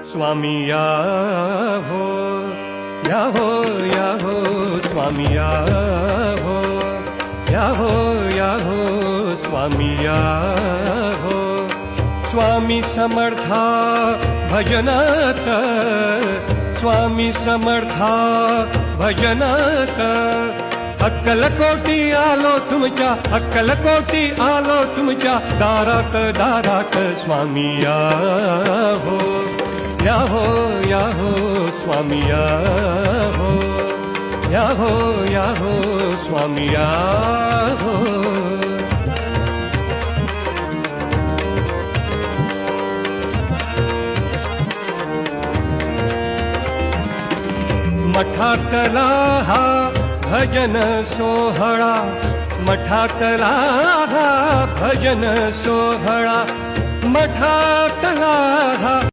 स्वामी या हो स्वामी या हो स्वामी या हो स्वामी समर्था भजनात स्वामी समर्था भजनात अक्कलकोटी आलो तुमच्या अक्कलकोटी आलो तुमच्या दारात दारात स्वामी या हो स्वामी या हो स्वामी या हो मठातला हा भजन सोहळा मठातला हा भजन सोहळा मठातला हा